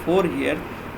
4 years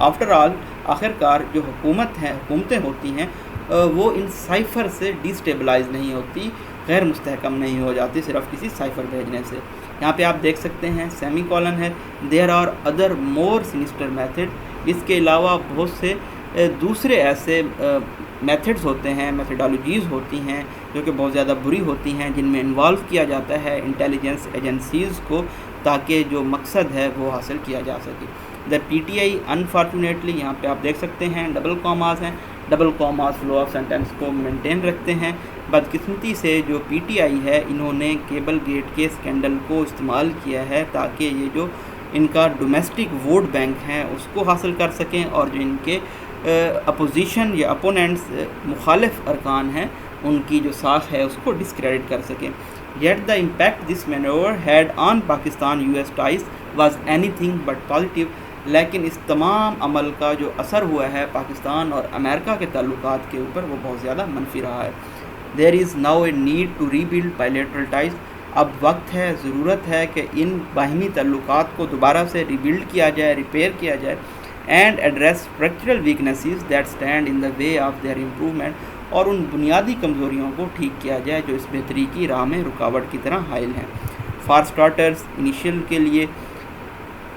after all آخر کار جو حکومتیں ہوتی ہیں وہ ان سائفر سے ڈیسٹیبلائز نہیں ہوتی، غیر مستحکم نہیں ہو جاتی صرف کسی سائفر بھیجنے سے۔ یہاں پہ آپ دیکھ سکتے ہیں سیمی کولن ہے، there are other more sinister method, اس کے علاوہ بہت سے دوسرے ایسے میتھڈز ہوتے ہیں، میتھڈالوجیز ہوتی ہیں جو کہ بہت زیادہ بری ہوتی ہیں، جن میں انوالو کیا جاتا ہے انٹیلیجنس ایجنسیز کو تاکہ جو مقصد ہے وہ حاصل کیا جا سکے۔ دا پی ٹی آئی انفارچونیٹلی، یہاں پہ آپ دیکھ سکتے ہیں ڈبل کاماز ہیں، double commas flow of sentence کو مینٹین رکھتے ہیں۔ بدقسمتی سے جو پی ٹی آئی ہے انہوں نے کیبل گیٹ کے اسکینڈل کو استعمال کیا ہے تاکہ یہ جو ان کا ڈومیسٹک ووٹ بینک ہیں اس کو حاصل کر سکیں، اور جو ان کے اپوزیشن یا اپوننٹس مخالف ارکان ہیں ان کی جو ساکھ ہے اس کو ڈسکریڈٹ کر سکیں۔ Yet the impact this manoeuvre had on Pakistan U S ties was anything but positive, لیکن اس تمام عمل کا جو اثر ہوا ہے پاکستان اور امریکہ کے تعلقات کے اوپر وہ بہت زیادہ منفی رہا ہے۔ There is now a need to rebuild bilateral ties, اب وقت ہے، ضرورت ہے کہ ان باہمی تعلقات کو دوبارہ سے ری بلڈ کیا جائے، ریپیئر کیا جائے، and address structural weaknesses that stand in the way of their improvement, اور ان بنیادی کمزوریوں کو ٹھیک کیا جائے جو اس بہتری کی راہ میں رکاوٹ کی طرح حائل ہیں۔ فار اسٹارٹرز، انیشیل کے لیے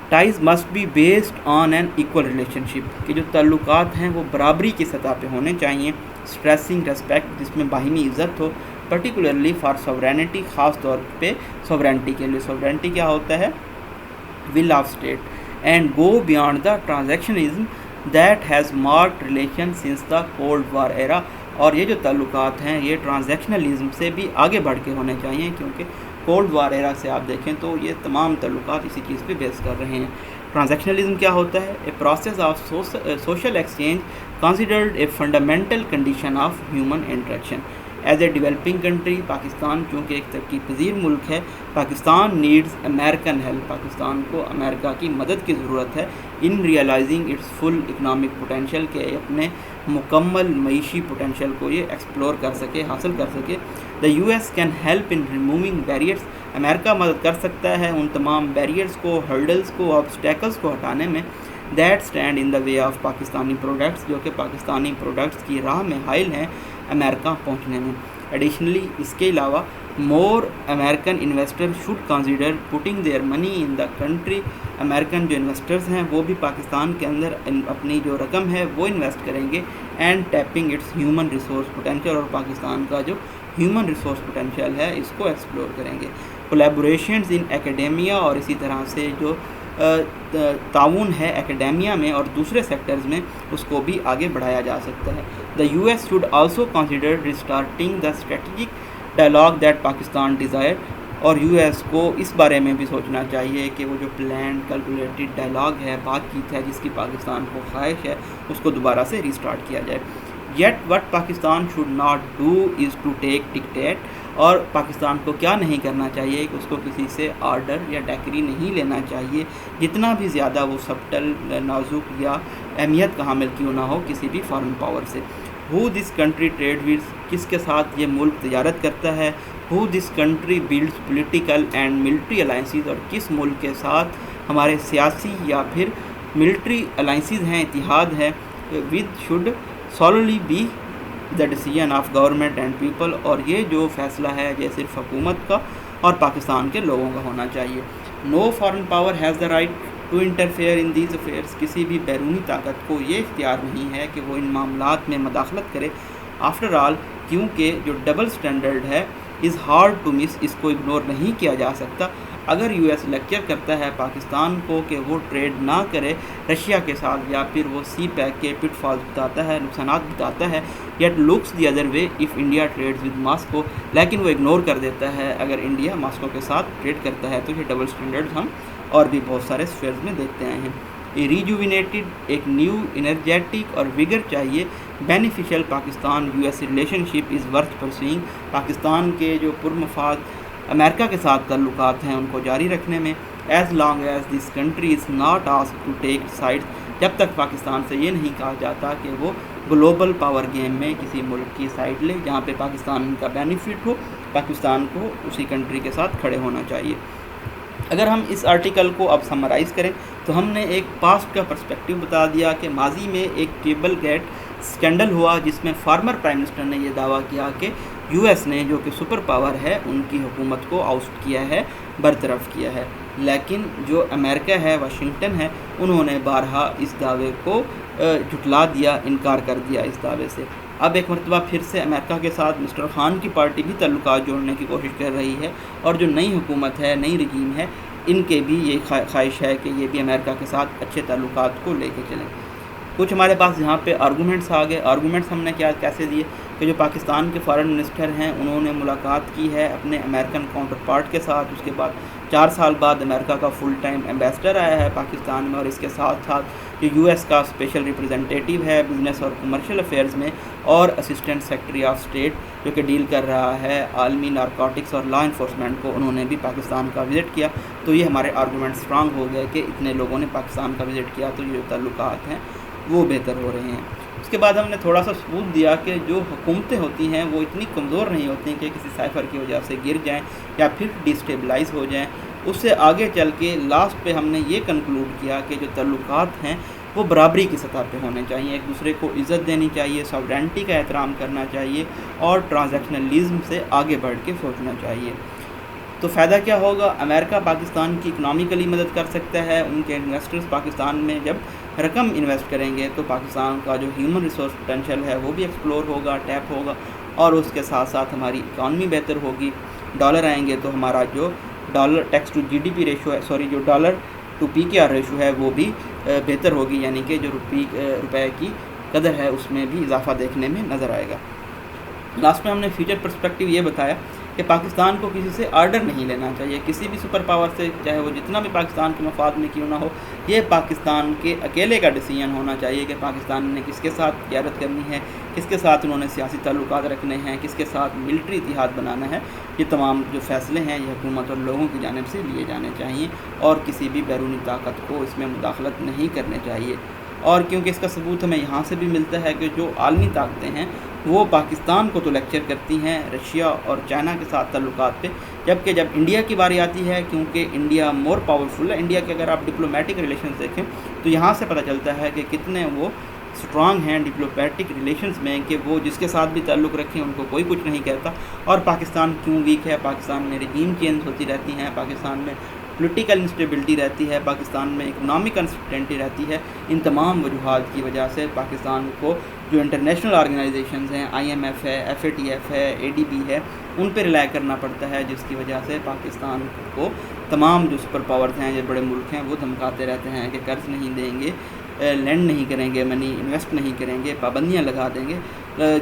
ties must be based on an equal relationship, کہ جو تعلقات ہیں وہ برابری کی سطح پہ ہونے چاہیے، اسٹریسنگ ریسپیکٹ، جس میں باہمی عزت ہو، پرٹیکولرلی فار سوورینٹی، خاص طور پہ سوورینٹی کے لیے۔ سوورینٹی کیا ہوتا ہے؟ Will of state, and go beyond the transactionism that has marked relation since the cold war era, اور یہ جو تعلقات ہیں یہ ٹرانزیکشنلزم سے بھی آگے بڑھ کے ہونے چاہیے، کیونکہ کولڈ وار ایرا سے آپ دیکھیں تو یہ تمام تعلقات اسی چیز پہ بیس کر رہے ہیں۔ ٹرانزیکشنلزم کیا ہوتا ہے؟ A process of social exchange considered a fundamental condition of human interaction. As a developing country, Pakistan چونکہ ایک ترقی پذیر ملک ہے، Pakistan needs American help, Pakistan کو امریکہ کی مدد کی ضرورت ہے in realizing its full economic potential, کہ اپنے مکمل معیشی پوٹینشیل کو یہ ایکسپلور کر سکے، حاصل کر سکے۔ The U S can help in removing barriers, امریکہ مدد کر سکتا ہے ان تمام بیریئرس کو، ہرڈلس کو، آبسٹیکلس کو ہٹانے میں that stand in the way of Pakistani products, جو کہ پاکستانی پروڈکٹس کی راہ میں حائل ہیں امریکہ پہنچنے میں۔ ایڈیشنلی، اس کے علاوہ more American investor should consider putting their money in the country, American جو انویسٹرز ہیں وہ بھی پاکستان کے اندر اپنی جو رقم ہے وہ انویسٹ کریں گے، and tapping its human resource potential, اور پاکستان کا جو ہیومن ریسورس پوٹینشیل ہے اس کو ایکسپلور کریں گے۔ کولیبوریشنز ان ایکیڈیمیا، اور اسی طرح سے جو تعاون ہے ایکیڈیمیا میں اور دوسرے سیکٹرز میں اس کو بھی آگے بڑھایا جا سکتا ہے۔ The U S should also consider restarting the strategic dialogue that Pakistan desire, اور یو ایس کو اس بارے میں بھی سوچنا چاہیے کہ وہ جو پلانڈ کیلکولیٹڈ ڈائلاگ ہے، بات چیت ہے جس کی پاکستان کو خواہش ہے، اس کو دوبارہ سے ریسٹارٹ کیا جائے۔ Yet what Pakistan should not do is to take dictate, اور پاکستان کو کیا نہیں کرنا چاہیے کہ اس کو کسی سے آرڈر یا ڈیکری نہیں لینا چاہیے، جتنا بھی زیادہ وہ سبٹل، نازک یا اہمیت کا حامل کیوں نہ ہو کسی بھی فارن پاور سے۔ Who this country trade with, کس کے ساتھ یہ ملک تجارت کرتا ہے۔ Who this country builds political and military alliances, اور کس ملک کے ساتھ ہمارے سیاسی یا پھر ملٹری الائنسز ہیں، اتحاد ہے۔ With should solely be the decision of government and people, اور یہ جو فیصلہ ہے یہ صرف حکومت کا اور پاکستان کے لوگوں کا ہونا چاہیے۔ No foreign power has the right to interfere in these affairs, کسی بھی بیرونی طاقت کو یہ اختیار نہیں ہے کہ وہ ان معاملات میں مداخلت کرے۔ آفٹر آل، کیونکہ جو ڈبل سٹینڈرڈ ہے از ہارڈ ٹو مس، اس کو اگنور نہیں کیا جا سکتا۔ اگر یو ایس لیکچر کرتا ہے پاکستان کو کہ وہ ٹریڈ نہ کرے رشیا کے ساتھ، یا پھر وہ سی پیک کے پٹ فالز بتاتا ہے، نقصانات بتاتا ہے، yet looks the other way if India trades with Moscow, لیکن وہ اگنور کر دیتا ہے اگر انڈیا ماسکو کے ساتھ ٹریڈ کرتا ہے۔ تو یہ ڈبل سٹینڈرڈ ہم اور بھی بہت سارے اسفیئرز میں دیکھتے آئے ہیں۔ ریجوینیٹڈ، ایک نیو انرجیٹک اور ویگر چاہیے۔ Beneficial Pakistan U S relation ship is worth pursuing, Pakistan کے جو پرمفاد امریکہ کے ساتھ تعلقات ہیں ان کو جاری رکھنے میں۔ As long as this country is not asked to take sides, جب تک پاکستان سے یہ نہیں کہا جاتا کہ وہ گلوبل پاور گیم میں کسی ملک کی سائڈ لے، جہاں پہ پاکستان کا بینیفٹ ہو، پاکستان کو اسی کنٹری کے ساتھ کھڑے ہونا چاہیے۔ اگر ہم اس آرٹیکل کو اب سمرائز کریں تو ہم نے ایک پاسٹ کا پرسپیکٹیو بتا دیا کہ ماضی میں ایک کیبل گیٹ سکینڈل ہوا جس میں فارمر پرائم منسٹر نے یہ دعویٰ کیا کہ یو ایس نے جو کہ سپر پاور ہے ان کی حکومت کو آؤسٹ کیا ہے، برطرف کیا ہے، لیکن جو امریکہ ہے، واشنگٹن ہے، انہوں نے بارہا اس دعوے کو جھٹلا دیا، انکار کر دیا اس دعوے سے۔ اب ایک مرتبہ پھر سے امریکہ کے ساتھ مسٹر خان کی پارٹی بھی تعلقات جوڑنے کی کوشش کر رہی ہے، اور جو نئی حکومت ہے، نئی رجیم ہے، ان کے بھی یہ خواہش ہے کہ یہ بھی امریکہ کے ساتھ اچھے تعلقات کو لے کے چلیں۔ کچھ ہمارے پاس یہاں پہ آرگومنٹس آ گئے۔ آرگومنٹس ہم نے کیسے دیے کہ جو پاکستان کے فارن منسٹر ہیں انہوں نے ملاقات کی ہے اپنے امریکن کاؤنٹر پارٹ کے ساتھ، اس کے بعد 4 سال بعد امریکہ کا فل ٹائم ایمبیسڈر آیا ہے پاکستان میں، اور اس کے ساتھ ساتھ جو یو ایس کا اسپیشل ریپرزنٹیٹیو ہے بزنس اور کمرشل افیئرز میں، اور اسسٹنٹ سیکرٹری آف اسٹیٹ جو کہ ڈیل کر رہا ہے عالمی نارکوٹکس اور لا انفورسمنٹ کو، انہوں نے بھی پاکستان کا وزٹ کیا۔ تو یہ ہمارے آرگومنٹ اسٹرانگ ہو گئے کہ اتنے لوگوں نے پاکستان کا وزٹ کیا تو یہ جو تعلقات ہیں وہ بہتر ہو رہے ہیں۔ اس کے بعد ہم نے تھوڑا سا ثبوت دیا کہ جو حکومتیں ہوتی ہیں وہ اتنی کمزور نہیں ہوتی کہ کسی سائفر کی وجہ سے گر جائیں یا پھر ڈیسٹیبلائز ہو جائیں۔ اس سے آگے چل کے لاسٹ پہ ہم نے یہ کنکلوڈ کیا کہ جو تعلقات ہیں وہ برابری کی سطح پہ ہونے چاہیے، ایک دوسرے کو عزت دینی چاہیے، ساورینٹی کا احترام کرنا چاہیے، اور ٹرانزیکشنلزم سے آگے بڑھ کے سوچنا چاہیے۔ تو فائدہ کیا ہوگا؟ امریکہ پاکستان کی اکنامیکلی مدد کر سکتا ہے، ان کے انویسٹرز پاکستان میں جب رقم انویسٹ کریں گے تو پاکستان کا جو ہیومن ریسورس پوٹینشیل ہے وہ بھی ایکسپلور ہوگا، ٹیپ ہوگا، اور اس کے ساتھ ساتھ ہماری اکانومی بہتر ہوگی۔ ڈالر آئیں گے تو ہمارا جو dollar tax to G D P ratio ہے، جو ڈالر ٹو پی کے آر ریشو ہے وہ بھی بہتر ہوگی، یعنی کہ جو روپے کی قدر ہے اس میں بھی اضافہ دیکھنے میں نظر آئے گا۔ لاسٹ میں ہم نے فیوچر پرسپیکٹیو یہ بتایا کہ پاکستان کو کسی سے آرڈر نہیں لینا چاہیے، کسی بھی سپر پاور سے، چاہے وہ جتنا بھی پاکستان کے مفاد میں کیوں نہ ہو، یہ پاکستان کے اکیلے کا ڈیسیژن ہونا چاہیے کہ پاکستان نے کس کے ساتھ قیادت کرنی ہے، کس کے ساتھ انہوں نے سیاسی تعلقات رکھنے ہیں، کس کے ساتھ ملٹری اتحاد بنانا ہے۔ یہ تمام جو فیصلے ہیں یہ حکومت اور لوگوں کی جانب سے لیے جانے چاہیے، اور کسی بھی بیرونی طاقت کو اس میں مداخلت نہیں کرنے چاہیے۔ اور کیونکہ اس کا ثبوت ہمیں یہاں سے بھی ملتا ہے کہ جو عالمی طاقتیں ہیں وہ پاکستان کو تو لیکچر کرتی ہیں رشیا اور چائنا کے ساتھ تعلقات پہ، جبکہ جب انڈیا کی باری آتی ہے، کیونکہ انڈیا مور پاورفل ہے، انڈیا کے اگر آپ ڈپلومیٹک ریلیشنز دیکھیں تو یہاں سے پتہ چلتا ہے کہ کتنے وہ اسٹرانگ ہیں ڈپلومیٹک ریلیشنز میں، کہ وہ جس کے ساتھ بھی تعلق رکھیں ان کو کوئی کچھ نہیں کہتا۔ اور پاکستان کیوں ویک ہے؟ پاکستان میں رجیم چینج ہوتی رہتی ہیں، پاکستان میں پولیٹیکل انسٹیبلٹی رہتی ہے، پاکستان میں اکنامک انسرٹینٹی رہتی ہے۔ ان تمام وجوہات کی وجہ سے پاکستان کو جو انٹرنیشنل آرگنائزیشنز ہیں، آئی ایم ایف ہے، ایف اے ٹی ایف ہے، اے ڈی بی ہے، ان پہ ریلائی کرنا پڑتا ہے، جس کی وجہ سے پاکستان کو تمام جو سپر پاورز ہیں، جو بڑے ملک ہیں، وہ دھمکاتے رہتے ہیں کہ قرض نہیں دیں گے، لینڈ نہیں کریں گے، منی انویسٹ نہیں کریں گے، پابندیاں لگا دیں گے،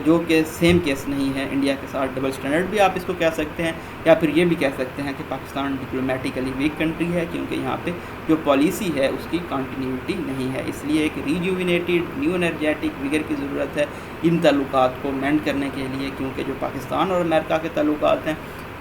جو کہ سیم کیس نہیں ہے انڈیا کے ساتھ۔ ڈبل سٹینڈرڈ بھی آپ اس کو کہہ سکتے ہیں، یا پھر یہ بھی کہہ سکتے ہیں کہ پاکستان ڈپلومیٹیکلی ویک کنٹری ہے، کیونکہ یہاں پہ جو پالیسی ہے اس کی کنٹینیوٹی نہیں ہے۔ اس لیے ایک ریجوینیٹڈ نیو انرجیٹک وگر کی ضرورت ہے ان تعلقات کو مینڈ کرنے کے لیے، کیونکہ جو پاکستان اور امریکہ کے تعلقات ہیں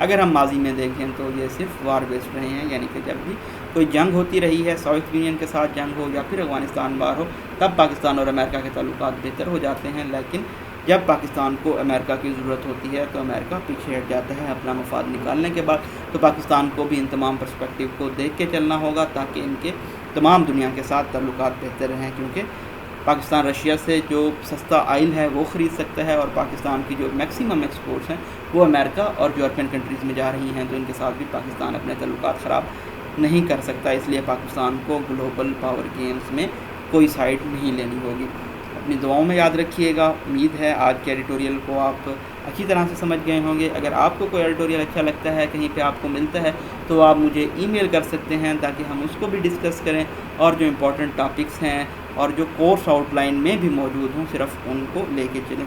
اگر ہم ماضی میں دیکھیں تو یہ صرف وار بیسڈ رہے ہیں، یعنی کہ جب بھی کوئی جنگ ہوتی رہی ہے، ساؤتھ یونین کے ساتھ جنگ ہو یا پھر افغانستان وار ہو، تب پاکستان اور امریکہ کے تعلقات بہتر ہو جاتے ہیں، لیکن جب پاکستان کو امریکہ کی ضرورت ہوتی ہے تو امریکہ پیچھے ہٹ جاتا ہے اپنا مفاد نکالنے کے بعد۔ تو پاکستان کو بھی ان تمام پرسپیکٹیو کو دیکھ کے چلنا ہوگا تاکہ ان کے تمام دنیا کے ساتھ تعلقات بہتر رہیں، کیونکہ پاکستان رشیا سے جو سستا آئل ہے وہ خرید سکتا ہے، اور پاکستان کی جو میکسیمم ایکسپورٹس ہیں وہ امریکہ اور یورپین کنٹریز میں جا رہی ہیں، تو ان کے ساتھ بھی پاکستان اپنے تعلقات خراب نہیں کر سکتا۔ اس لیے پاکستان کو گلوبل پاور گیمز میں کوئی سائڈ نہیں لینی ہوگی۔ اپنی دعاؤں میں یاد رکھیے گا۔ امید ہے آج کے ایڈیٹوریل کو آپ اچھی طرح سے سمجھ گئے ہوں گے۔ اگر آپ کو کوئی ایڈیٹوریل اچھا لگتا ہے، کہیں پہ آپ کو ملتا ہے، تو آپ مجھے ای میل کر سکتے ہیں تاکہ ہم اس کو بھی ڈسکس کریں، اور جو امپورٹنٹ ٹاپکس ہیں اور جو کورس آؤٹ لائن میں بھی موجود ہوں صرف ان کو لے کے چلیں۔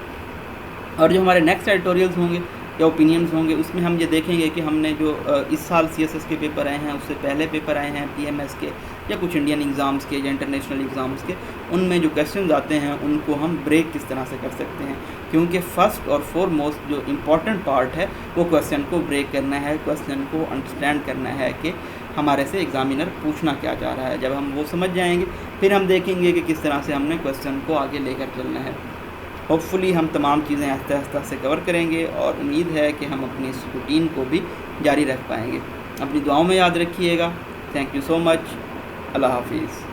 اور جو ہمارے نیکسٹ ایڈیٹوریلز ہوں گے یا اوپینینز ہوں گے، اس میں ہم یہ دیکھیں گے کہ ہم نے جو اس سال سی ایس ایس کے پیپر آئے ہیں، اس سے پہلے پیپر آئے ہیں پی ایم ایس کے یا کچھ انڈین ایگزامز کے یا انٹرنیشنل ایگزامز کے، ان میں جو کویسچنز آتے ہیں ان کو ہم بریک کس طرح سے کر سکتے ہیں، کیونکہ فرسٹ اور فور موسٹ جو امپورٹنٹ پارٹ ہے وہ کویسچن کو بریک کرنا ہے، کویسچن کو انڈرسٹینڈ کرنا ہے کہ ہمارے سے ایگزامینر پوچھنا کیا چاہ رہا ہے۔ جب ہم وہ سمجھ جائیں گے پھر ہم دیکھیں گے کہ کس طرح سے ہم نے کویسچن کو آگے لے کر چلنا ہے۔ ہوپ فلی ہم تمام چیزیں آہستہ آہستہ سے کور کریں گے، اور امید ہے کہ ہم اپنی اس روٹین کو بھی جاری رکھ پائیں گے۔ اپنی دعاؤں میں یاد رکھیے گا. تھینک یو سو مچ. اللہ حافظ.